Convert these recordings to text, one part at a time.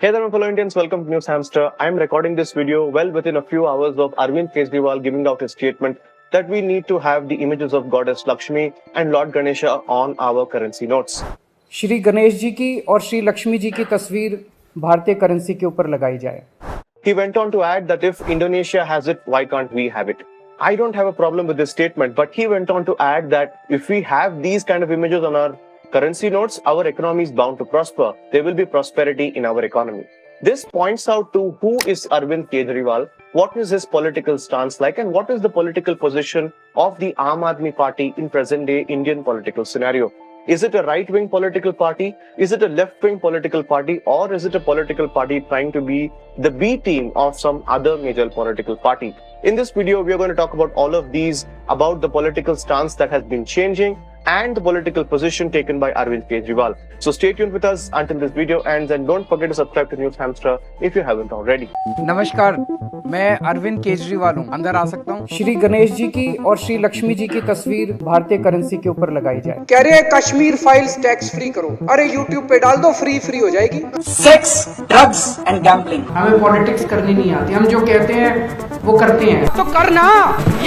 Hey there, my fellow Indians. Welcome to NewsHamster. I'm recording this video well within a few hours of Arvind Kejriwal giving out his statement that we need to have the images of goddess Lakshmi and Lord Ganesha on our currency notes. Shri Ganesh ji की और श्री लक्ष्मी जी की तस्वीर भारतीय currency के ऊपर लगाई जाए. He went on to add that if Indonesia has it, why can't we have it? I don't have a problem with this statement, but he went on to add that if we have these kind of images on our currency notes, our economy is bound to prosper. There will be prosperity in our economy. This points out to who is Arvind Kejriwal, what is his political stance like, and what is the political position of the Aam Aadmi Party in present-day Indian political scenario. Is it a right-wing political party? Is it a left-wing political party? Or is it a political party trying to be the B team of some other major political party? In this video, we are going to talk about all of these, about the political stance that has been changing and the political position taken by Arvind Kejriwal. So stay tuned with us until this video ends and don't forget to subscribe to NewsHamster if you haven't already. नमस्कार, मैं अरविंद केजरीवाल हूँ. अंदर आ सकता हूँ. श्री गणेश जी की और श्री लक्ष्मी जी की तस्वीर भारतीय करेंसी के ऊपर लगाई जाए. कह रहे हैं कश्मीर फाइल्स टैक्स फ्री करो. अरे यूट्यूब पे डाल दो, फ्री हो जाएगी. Sex, drugs and gambling. हमें पॉलिटिक्स करनी नहीं आती. हम जो कहते हैं वो करते हैं. तो करना.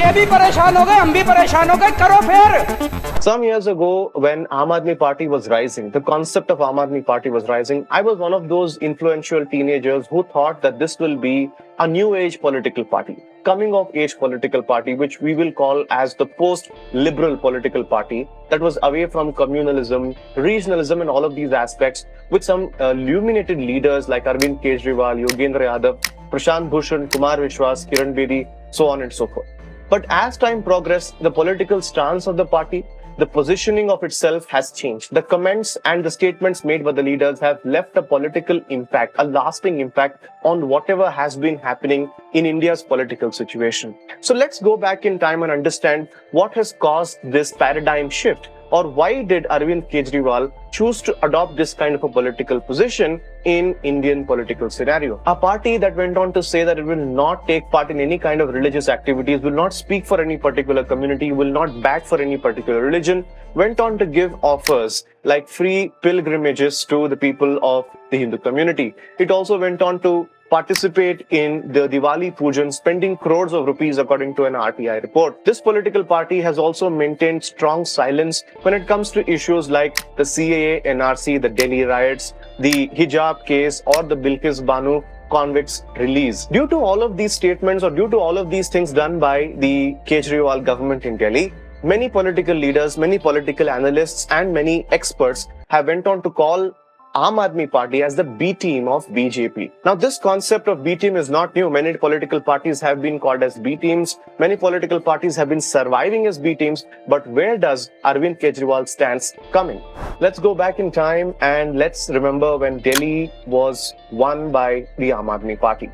ये भी परेशान हो गए, हम भी परेशान हो गए. करो फिर. Some years ago, when Aam Aadmi Party was rising, the concept of Aam Aadmi Party was rising, I was one of those influential teenagers who thought that this will be a new age political party, coming of age political party, which we will call as the post-liberal political party that was away from communalism, regionalism and all of these aspects, with some illuminated leaders like Arvind Kejriwal, Yogendra Yadav, Prashant Bhushan, Kumar Vishwas, Kiran Bedi, so on and so forth. But as time progressed, the political stance of the party, the positioning of itself has changed. The comments and the statements made by the leaders have left a political impact, a lasting impact on whatever has been happening in India's political situation. So let's go back in time and understand what has caused this paradigm shift, or why did Arvind Kejriwal choose to adopt this kind of a political position in Indian political scenario. A party that went on to say that it will not take part in any kind of religious activities, will not speak for any particular community, will not back for any particular religion, went on to give offers like free pilgrimages to the people of the Hindu community. It also went on to participate in the Diwali Pujan, spending crores of rupees according to an RTI report. This political party has also maintained strong silence when it comes to issues like the CAA, NRC, the Delhi riots, the hijab case or the Bilkis Banu convicts release. Due to all of these statements or due to all of these things done by the Kejriwal government in Delhi, many political leaders, many political analysts and many experts have went on to call Aam Aadmi Party as the B team of BJP. Now, this concept of B team is not new. Many political parties have been called as B teams. Many political parties have been surviving as B teams. But where does Arvind Kejriwal stance come in? Let's go back in time and let's remember when Delhi was won by the Aam Aadmi Party.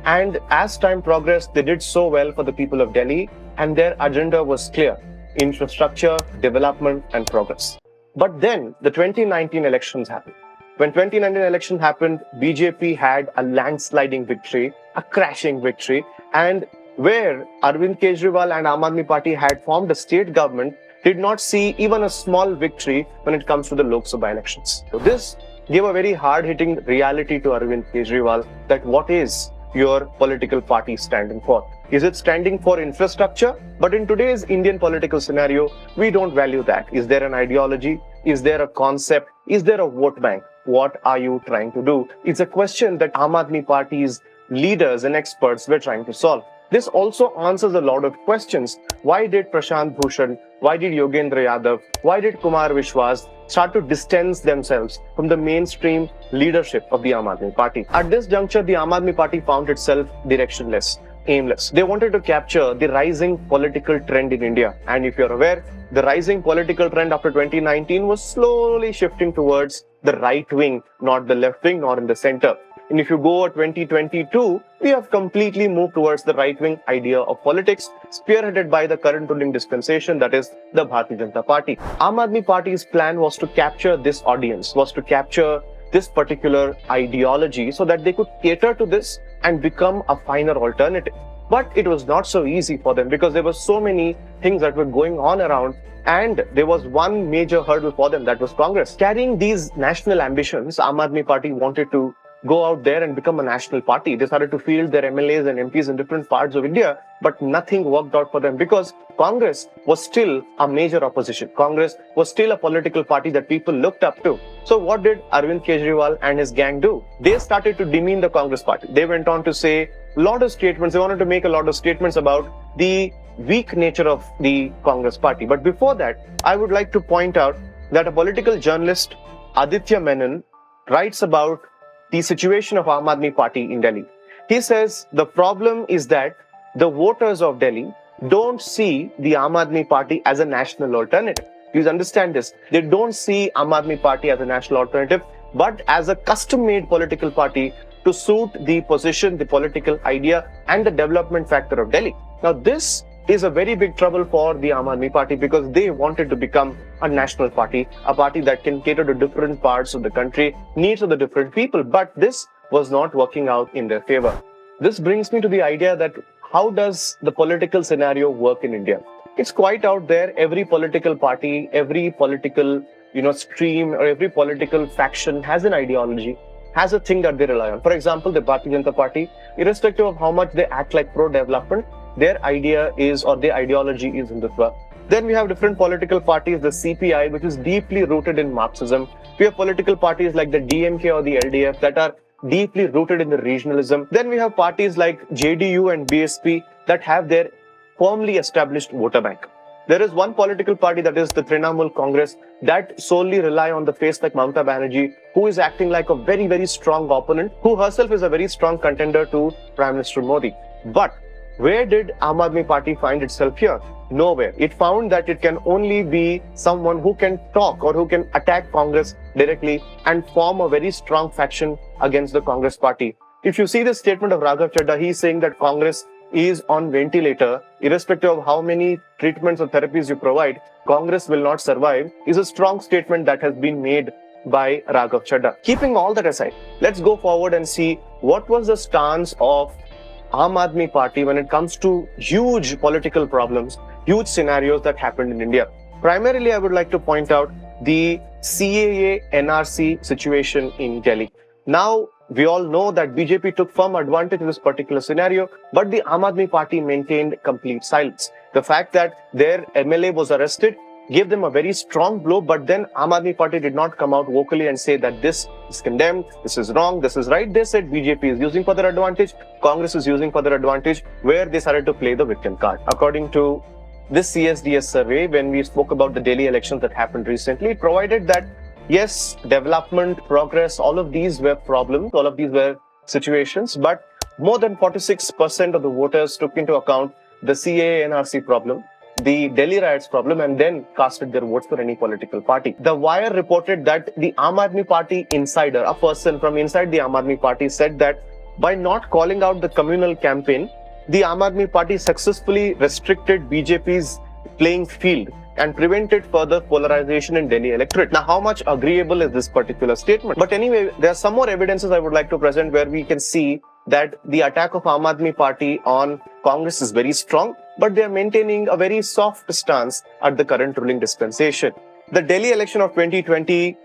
And as time progressed, they did so well for the people of Delhi and their agenda was clear: infrastructure, development and progress. But then the 2019 elections happened. When 2019 election happened, BJP had a landsliding victory, a crashing victory, and where Arvind Kejriwal and Aam Aadmi Party had formed a state government, did not see even a small victory when it comes to the Lok Sabha elections. So this gave a very hard-hitting reality to Arvind Kejriwal that what is your political party standing for? Is it standing for infrastructure? But in today's Indian political scenario, we don't value that. Is there an ideology? Is there a concept? Is there a vote bank? What are you trying to do? It's a question that Aam Aadmi Party's leaders and experts were trying to solve. This also answers a lot of questions. Why did Prashant Bhushan, why did Yogendra Yadav, why did Kumar Vishwas start to distance themselves from the mainstream leadership of the Aam Aadmi Party? At this juncture, the Aam Aadmi Party found itself directionless, aimless. They wanted to capture the rising political trend in India. And if you're aware, the rising political trend after 2019 was slowly shifting towards the right wing, not the left wing, nor in the center. And if you go at 2022, we have completely moved towards the right-wing idea of politics, spearheaded by the current ruling dispensation, that is the Bharatiya Janata Party. Aam Aadmi Party's plan was to capture this audience, was to capture this particular ideology so that they could cater to this and become a finer alternative. But it was not so easy for them because there were so many things that were going on around, and there was one major hurdle for them, that was Congress. Carrying these national ambitions, Aam Aadmi Party wanted to go out there and become a national party. They started to field their MLAs and MPs in different parts of India, but nothing worked out for them because Congress was still a major opposition. Congress was still a political party that people looked up to. So what did Arvind Kejriwal and his gang do? They started to demean the Congress party. They went on to say a lot of statements. They wanted to make a lot of statements about the weak nature of the Congress party. But before that, I would like to point out that a political journalist, Aditya Menon, writes about the situation of Aam Aadmi Party in Delhi. He says the problem is that the voters of Delhi don't see the Aam Aadmi Party as a national alternative. Please understand this. They don't see Aam Aadmi Party as a national alternative, but as a custom-made political party to suit the position, the political idea, and the development factor of Delhi. Now, this is a very big trouble for the Aam Aadmi Party because they wanted to become a national party, a party that can cater to different parts of the country, needs of the different people. But this was not working out in their favor. This brings me to the idea that how does the political scenario work in India? It's quite out there. Every political party, every political stream or every political faction has an ideology, has a thing that they rely on. For example, the Bharatiya Janata Party, irrespective of how much they act like pro-development, their idea is or their ideology is hindutva. Then we have different political parties, the CPI, which is deeply rooted in Marxism. We have political parties like the DMK or the LDF that are deeply rooted in the regionalism. Then we have parties like JDU and BSP that have their firmly established voter bank. There is one political party, that is the Trinamool Congress, that solely rely on the face like Mamata Banerjee, who is acting like a very, very strong opponent, who herself is a very strong contender to Prime Minister Modi. But where did Aam Aadmi Party find itself here? Nowhere. It found that it can only be someone who can talk or who can attack Congress directly and form a very strong faction against the Congress party. If you see the statement of Raghav Chadha, he is saying that Congress is on ventilator, irrespective of how many treatments or therapies you provide, Congress will not survive, is a strong statement that has been made by Raghav Chadha. Keeping all that aside, let's go forward and see what was the stance of Aam Aadmi Party when it comes to huge political problems, huge scenarios that happened in India. Primarily, I would like to point out the CAA NRC situation in Delhi. Now, we all know that BJP took firm advantage of this particular scenario, but the Aam Aadmi Party maintained complete silence. The fact that their MLA was arrested gave them a very strong blow, but then Aam Aadmi Party did not come out vocally and say that this is condemned, this is wrong, this is right. They said BJP is using for their advantage, Congress is using for their advantage, where they started to play the victim card. According to this CSDS survey, when we spoke about the Delhi elections that happened recently, it provided that yes, development, progress, all of these were problems, all of these were situations, but more than 46% of the voters took into account the CAA NRC problem, the Delhi riots problem, and then casted their votes for any political party. The Wire reported that the Aam Aadmi Party insider, a person from inside the Aam Aadmi Party, said that by not calling out the communal campaign, the Aam Aadmi Party successfully restricted BJP's playing field and prevented further polarization in Delhi electorate. Now, how much agreeable is this particular statement? But anyway, there are some more evidences I would like to present where we can see that the attack of Aam Aadmi Party on Congress is very strong, but they are maintaining a very soft stance at the current ruling dispensation. The Delhi election of 2020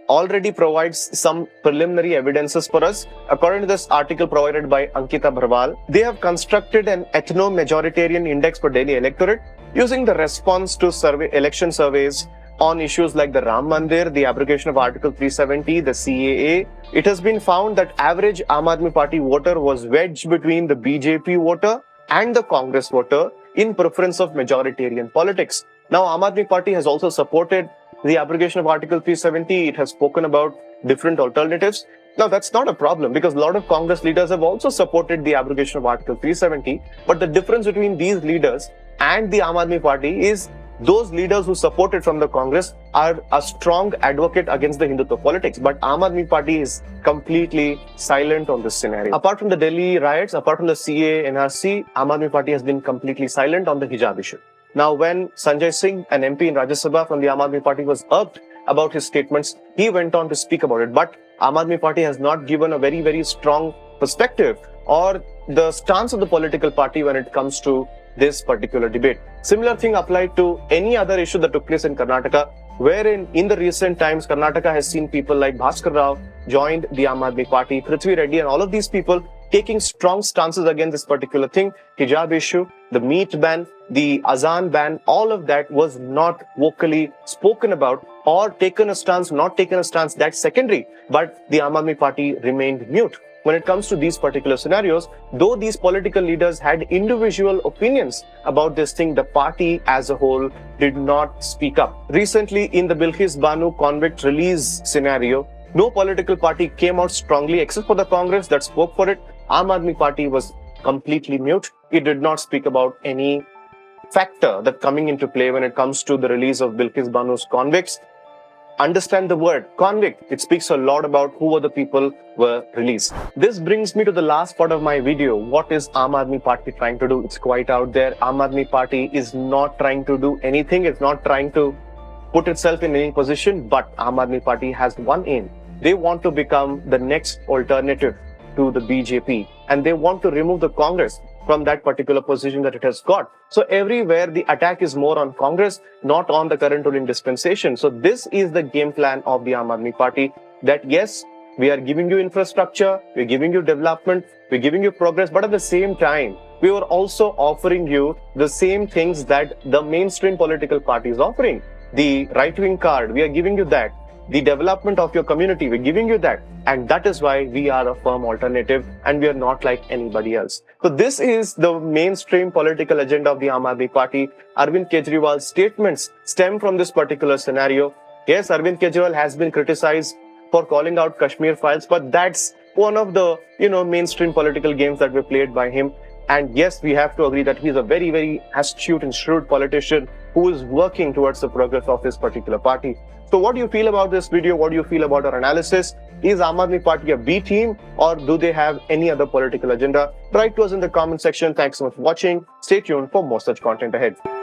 already provides some preliminary evidences for us. According to this article provided by Ankita Bharwal, they have constructed an ethno-majoritarian index for Delhi electorate using the response to election surveys on issues like the Ram Mandir, the abrogation of Article 370, the CAA. It has been found that average Aam Aadmi Party voter was wedged between the BJP voter and the Congress voter in preference of majoritarian politics. Now, Aam Aadmi Party has also supported the abrogation of Article 370. It has spoken about different alternatives. Now, that's not a problem because a lot of Congress leaders have also supported the abrogation of Article 370. But the difference between these leaders and the Aam Aadmi Party is those leaders who supported from the Congress are a strong advocate against the Hindutva politics. But Aam Aadmi Party is completely silent on this scenario. Apart from the Delhi riots, apart from the CAA, NRC, Aam Aadmi Party has been completely silent on the hijab issue. Now, when Sanjay Singh, an MP in Rajya Sabha from the Aam Aadmi Party, was irked about his statements, he went on to speak about it. But Aam Aadmi Party has not given a very, very strong perspective or the stance of the political party when it comes to this particular debate. Similar thing applied to any other issue that took place in Karnataka. wherein in the recent times, Karnataka has seen people like Bhaskar Rao joined the Aam Aadmi Party, Prithvi Reddy and all of these people taking strong stances against this particular thing. Hijab issue, the meat ban, the azan ban, all of that was not vocally spoken about or taken a stance, not taken a stance, that's secondary. But the Aam Aadmi Party remained mute. When it comes to these particular scenarios, though these political leaders had individual opinions about this thing, the party as a whole did not speak up. Recently, in the Bilkis Banu convict release scenario, no political party came out strongly except for the Congress that spoke for it. Aam Aadmi Party was completely mute. It did not speak about any factor that coming into play when it comes to the release of Bilkis Banu's convicts. Understand the word convict. It speaks a lot about who were the people were released. This brings me to the last part of my video. What is Aam Aadmi Party trying to do? It's quite out there. Aam Aadmi Party is not trying to do anything. It's not trying to put itself in any position, but Aam Aadmi Party has one aim. They want to become the next alternative to the BJP, and they want to remove the Congress from that particular position that it has got. So everywhere the attack is more on Congress, not on the current ruling dispensation. So this is the game plan of the Aam Aadmi Party, that yes, we are giving you infrastructure, we're giving you development, we're giving you progress, but at the same time, we were also offering you the same things that the mainstream political party is offering. The right-wing card, we are giving you that. The development of your community, we're giving you that. And that is why we are a firm alternative and we are not like anybody else. So this is the mainstream political agenda of the Aam Aadmi Party. Arvind Kejriwal's statements stem from this particular scenario. Yes, Arvind Kejriwal has been criticized for calling out Kashmir files, but that's one of the, mainstream political games that were played by him. And yes, we have to agree that he's a very, very astute and shrewd politician who is working towards the progress of his particular party. So what do you feel about this video? What do you feel about our analysis? Is Aam Aadmi Party a B team or do they have any other political agenda? Write to us in the comment section. Thanks so much for watching. Stay tuned for more such content ahead.